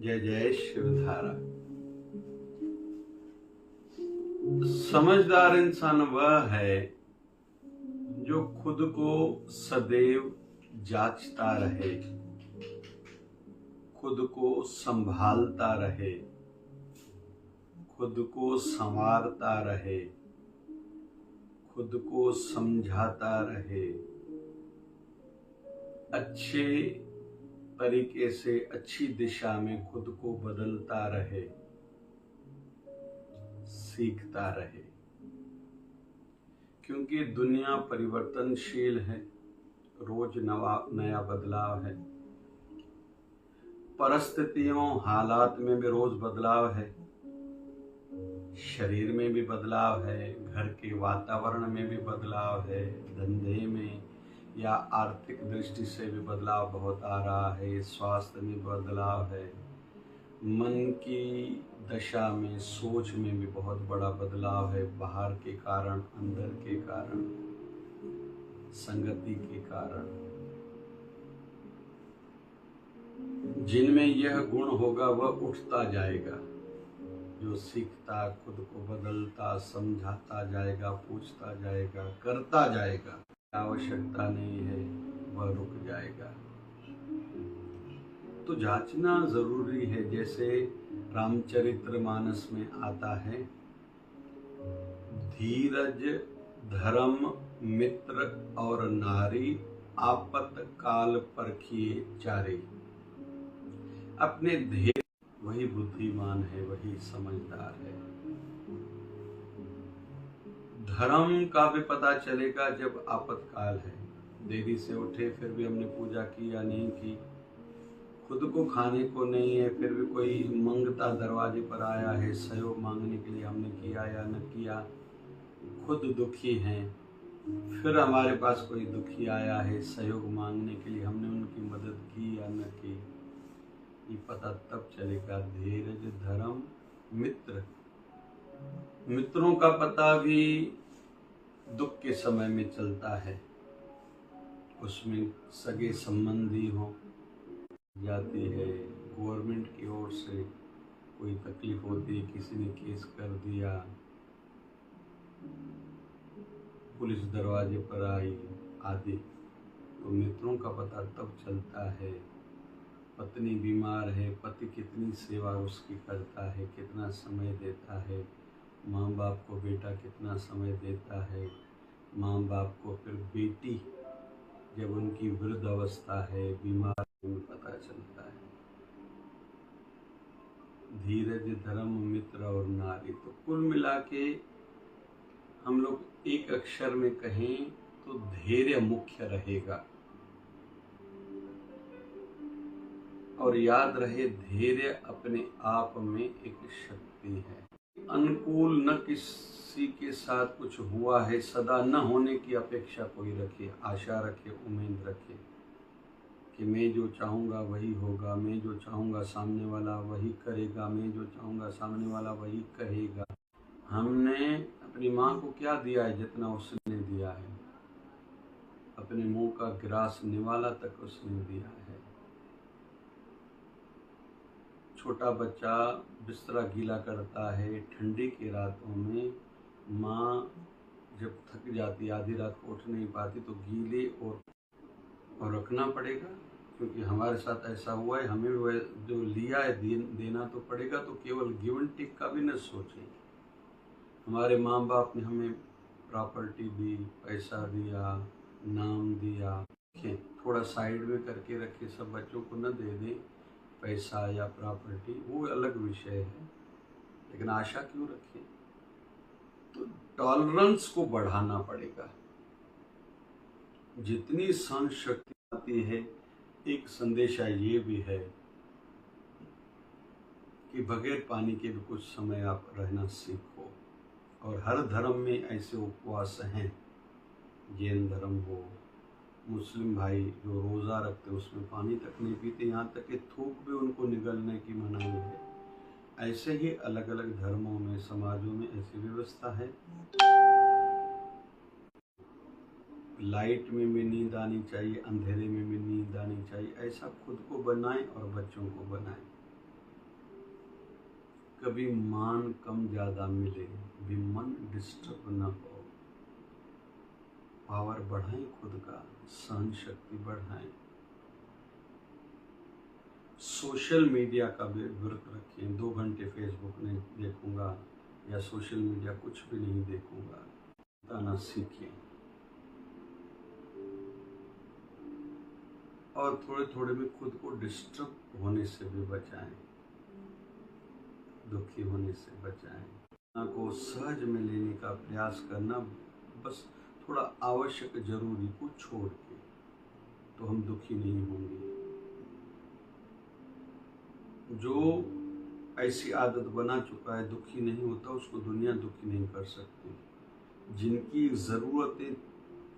जय जय शिवधारा। समझदार इंसान वह है जो खुद को सदैव जांचता रहे, खुद को संभालता रहे, खुद को संवारता रहे, खुद को समझाता रहे, अच्छे तरीके से अच्छी दिशा में खुद को बदलता रहे, सीखता रहे। क्योंकि दुनिया परिवर्तनशील है, रोज नया बदलाव है, परिस्थितियों हालात में भी रोज बदलाव है, शरीर में भी बदलाव है, घर के वातावरण में भी बदलाव है, धंधे में या आर्थिक दृष्टि से भी बदलाव बहुत आ रहा है, स्वास्थ्य में बदलाव है, मन की दशा में सोच में भी बहुत बड़ा बदलाव है, बाहर के कारण, अंदर के कारण, संगति के कारण। जिनमें यह गुण होगा वह उठता जाएगा, जो सीखता, खुद को बदलता, समझाता जाएगा, पूछता जाएगा, करता जाएगा, आवश्यकता नहीं है, वह रुक जाएगा। तो जांचना जरूरी है। जैसे रामचरितमानस में आता है, धीरज धर्म मित्र और नारी, आपत काल परखिए चारे। अपने धैर्य, वही बुद्धिमान है, वही समझदार है। धर्म का भी पता चलेगा जब आपातकाल है, देरी से उठे फिर भी हमने पूजा की या नहीं की, खुद को खाने को नहीं है फिर भी कोई मंगता दरवाजे पर आया है, सहयोग मांगने के लिए हमने किया या न किया, खुद दुखी हैं, फिर हमारे पास कोई दुखी आया है सहयोग मांगने के लिए, हमने उनकी मदद की या न की, ये पता तब चलेगा। धीरज धर्म मित्र, मित्रों का पता भी दुख के समय में चलता है, उसमें सगे संबंधी हो जाती है, गवर्नमेंट की ओर से कोई तकलीफ होती है, किसी ने केस कर दिया, पुलिस दरवाजे पर आई आदि, तो मित्रों का पता तब चलता है। पत्नी बीमार है, पति कितनी सेवा उसकी करता है, कितना समय देता है, माँ बाप को बेटा कितना समय देता है, माँ बाप को फिर बेटी जब उनकी वृद्ध अवस्था है, बीमार, पता चलता है। धीरज धर्म मित्र और नारी, तो कुल मिला के हम लोग एक अक्षर में कहें तो धैर्य मुख्य रहेगा। और याद रहे, धैर्य अपने आप में एक शक्ति है। अनुकूल न किसी के साथ कुछ हुआ है, सदा न होने की अपेक्षा कोई रखे, आशा रखे, उम्मीद रखे कि मैं जो चाहूँगा वही होगा, मैं जो चाहूँगा सामने वाला वही करेगा, मैं जो चाहूँगा सामने वाला वही कहेगा। हमने अपनी माँ को क्या दिया है? जितना उसने दिया है। अपने मुंह का ग्रास निवाला तक उसने दिया है। छोटा बच्चा बिस्तरा गीला करता है, ठंडी की रातों में माँ जब थक जाती, आधी रात को उठ नहीं पाती, तो गीले और रखना पड़ेगा, क्योंकि हमारे साथ ऐसा हुआ है। हमें वह जो लिया है देना तो पड़ेगा, तो केवल गिव एंड टेक का भी न सोचें। हमारे माँ बाप ने हमें प्रॉपर्टी दी, पैसा दिया, नाम दिया, थोड़ा साइड में करके रखे, सब बच्चों को न दे दें पैसा या प्रॉपर्टी, वो अलग विषय है, लेकिन आशा क्यों रखें? तो टॉलरेंस को बढ़ाना पड़ेगा। जितनी सहन शक्ति आती है, एक संदेशा ये भी है कि बगैर पानी के भी कुछ समय आप रहना सीखो। और हर धर्म में ऐसे उपवास हैं, जैन धर्म हो, मुस्लिम भाई जो रोज़ा रखते उसमें पानी तक नहीं पीते, यहाँ तक कि थूक भी उनको निगलने की मनाही है। ऐसे ही अलग अलग धर्मों में, समाजों में ऐसी व्यवस्था है। लाइट में भी नींद आनी चाहिए, अंधेरे में भी नींद आनी चाहिए। ऐसा खुद को बनाएं और बच्चों को बनाएं। कभी मान कम ज़्यादा मिले भी मन डिस्टर्ब न हो। पावर बढ़ाएं खुद का, सहन शक्ति बढ़ाएं। सोशल मीडिया का भी व्रत रखें। 2 घंटे फेसबुक नहीं देखूंगा या सोशल मीडिया कुछ भी नहीं देखूंगा, बताना सीखें। और थोड़े थोड़े में खुद को डिस्टर्ब होने से भी बचाएं, दुखी होने से बचाएं। को सहज में लेने का प्रयास करना, बस थोड़ा आवश्यक जरूरी को छोड़ के, तो हम दुखी नहीं होंगे। जो ऐसी आदत बना चुका है दुखी नहीं होता, उसको दुनिया दुखी नहीं कर सकती। जिनकी ज़रूरतें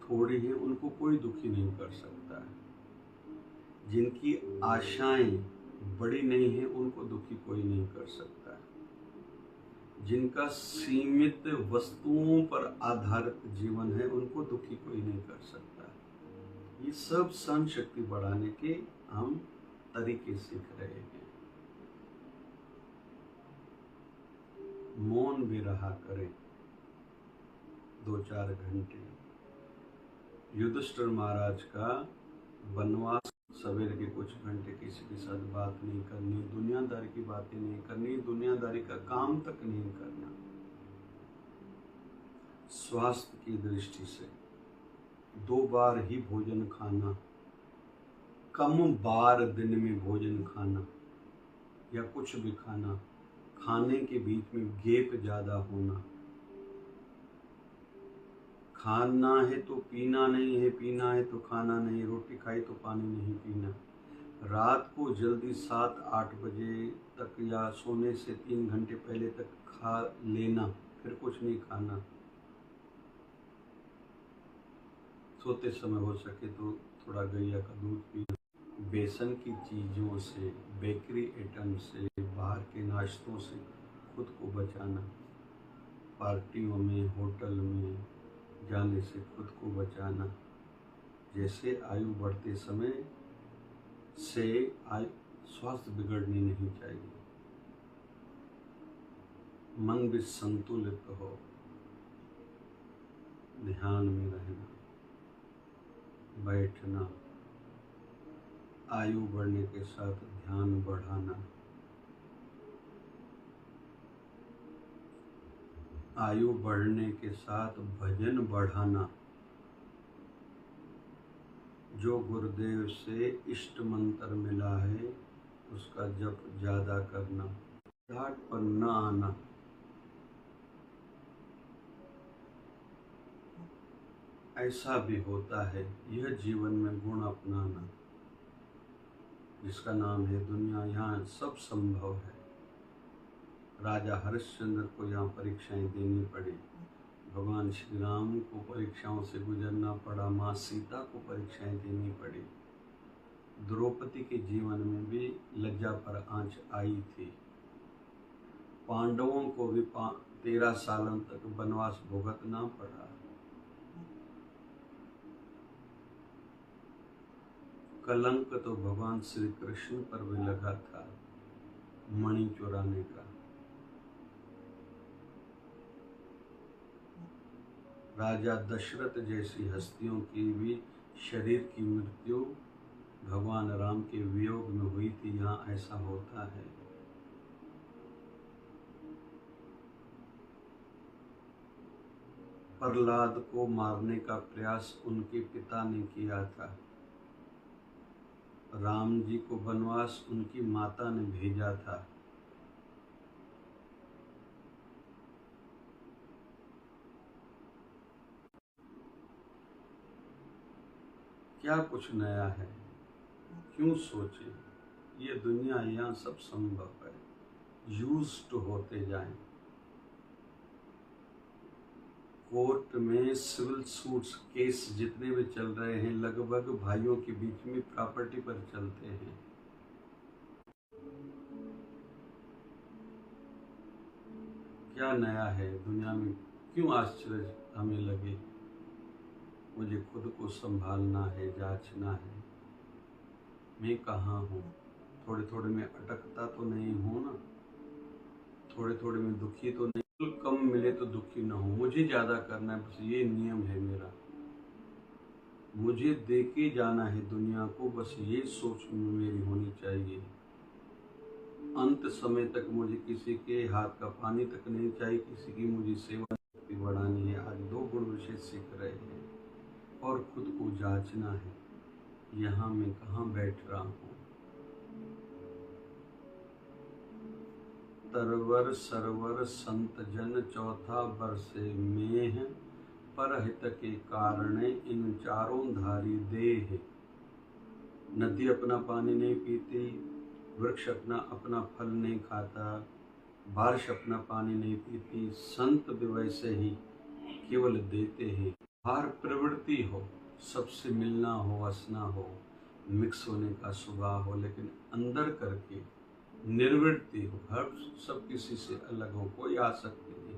थोड़ी हैं उनको कोई दुखी नहीं कर सकता है। जिनकी आशाएं बड़ी नहीं हैं उनको दुखी कोई नहीं कर सकता है। जिनका सीमित वस्तुओं पर आधारित जीवन है उनको दुखी कोई नहीं कर सकता है। ये सब सहन शक्ति बढ़ाने के हम तरीके सीख रहे हैं। मौन भी रहा करें 2-4 घंटे। युधिष्ठिर महाराज का वनवास, सवेरे के कुछ घंटे किसी के साथ बात नहीं करनी, दुनियादारी की बातें नहीं करनी, दुनियादारी का काम तक नहीं करना। स्वास्थ्य की दृष्टि से 2 बार ही भोजन खाना, कम बार दिन में भोजन खाना या कुछ भी खाना, खाने के बीच में गैप ज़्यादा होना। खाना है तो पीना नहीं है, पीना है तो खाना नहीं, रोटी खाई तो पानी नहीं पीना। रात को जल्दी 7-8 बजे तक या सोने से 3 घंटे पहले तक खा लेना, फिर कुछ नहीं खाना। सोते समय हो सके तो थोड़ा गैया का दूध पीना। बेसन की चीज़ों से, बेकरी आइटम से, बाहर के नाश्तों से खुद को बचाना। पार्टियों में, होटल में जाने से खुद को बचाना। जैसे आयु बढ़ते समय से स्वास्थ्य बिगड़नी नहीं चाहिए। मन भी संतुलित हो, ध्यान में रहना, बैठना, आयु बढ़ने के साथ ध्यान बढ़ाना, आयु बढ़ने के साथ भजन बढ़ाना। जो गुरुदेव से इष्ट मंत्र मिला है उसका जप ज्यादा करना, घाट पर न आना। ऐसा भी होता है, यह जीवन में गुण अपनाना, जिसका नाम है दुनिया। यहाँ सब संभव है। राजा हरिश्चंद्र को यहाँ परीक्षाएं देनी पड़ी, भगवान श्री राम को परीक्षाओं से गुजरना पड़ा, माँ सीता को परीक्षाएं देनी पड़ी। द्रौपदी के जीवन में भी लज्जा पर आंच आई थी। पांडवों को भी 13 सालों तक वनवास भुगतना पड़ा। कलंक तो भगवान श्री कृष्ण पर भी लगा था, मणि चुराने का। राजा दशरथ जैसी हस्तियों की भी शरीर की मृत्यु भगवान राम के वियोग में हुई थी। यहाँ ऐसा होता है। प्रहलाद को मारने का प्रयास उनके पिता ने किया था। राम जी को वनवास उनकी माता ने भेजा था। क्या कुछ नया है, क्यों सोचे? ये दुनिया, यहाँ सब संभव है। यूज्ड होते जाएं। कोर्ट में सिविल सूट्स केस जितने भी चल रहे हैं लगभग भाइयों के बीच में प्रॉपर्टी पर चलते हैं। क्या नया है दुनिया में, क्यों आश्चर्य हमें लगे? मुझे खुद को संभालना है, जांचना है, मैं कहाँ हूँ। थोड़े थोड़े में अटकता तो नहीं हूँ ना। थोड़े थोड़े में दुखी तो नहीं, कम मिले तो दुखी ना हो, मुझे ज़्यादा करना है, बस ये नियम है मेरा। मुझे दे के जाना है दुनिया को, बस ये सोच मेरी होनी चाहिए। अंत समय तक मुझे किसी के हाथ का पानी तक नहीं चाहिए, किसी की मुझे सेवा बढ़ानी है। आज 2 गुण विशेष सीख रहे हैं और खुद को जांचना है, यहाँ मैं कहाँ बैठ रहा हूँ। तरवर सरवर संत जन चौथा बरसे मेह, परहित के कारणे इन चारों धारी देह। नदी अपना पानी नहीं पीती, वृक्ष अपना फल नहीं खाता, बारिश अपना पानी नहीं पीती, संत भी वैसे ही केवल देते हैं। हर प्रवृत्ति हो, सबसे मिलना हो, हंसना हो, मिक्स होने का स्वभाव हो, लेकिन अंदर करके निर्वृत्ति हो, हर सब किसी से अलग हो, कोई आसक्ति नहीं,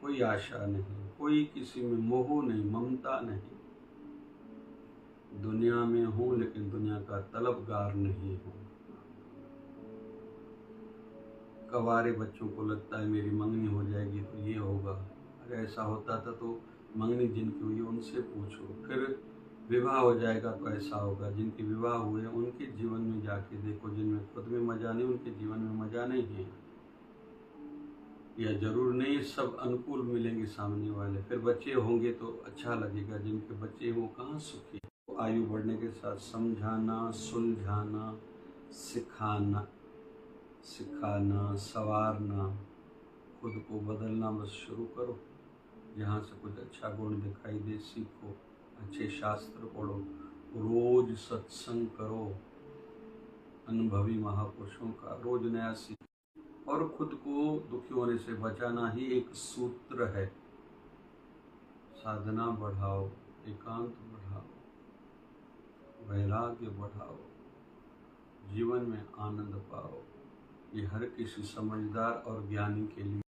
कोई आशा नहीं, कोई किसी में मोह नहीं, ममता नहीं। दुनिया में हूँ लेकिन दुनिया का तलबगार नहीं हूँ। कवारे बच्चों को लगता है मेरी मंगनी हो जाएगी तो ये होगा, अगर ऐसा होता था तो मंगनी जिनकी हुई उनसे पूछो, फिर विवाह हो जाएगा तो ऐसा होगा। जिनके विवाह हुए उनके जीवन में जाके देखो, जिनमें खुद में मजा नहीं उनके जीवन में मजा नहीं है। या जरूर नहीं सब अनुकूल मिलेंगे सामने वाले, फिर बच्चे होंगे तो अच्छा लगेगा, जिनके बच्चे हों कहाँ सुखी। आयु बढ़ने के साथ समझाना, सुलझाना, सिखाना, संवारना, खुद को बदलना बस शुरू करो। जहाँ से कुछ अच्छा गुण दिखाई दे सीखो, अच्छे शास्त्र पढ़ो, रोज सत्संग करो, अनुभवी महापुरुषों का रोज नया सीखो। और खुद को दुखी होने से बचाना ही एक सूत्र है। साधना बढ़ाओ, एकांत बढ़ाओ, वैराग्य बढ़ाओ, जीवन में आनंद पाओ। ये हर किसी समझदार और ज्ञानी के लिए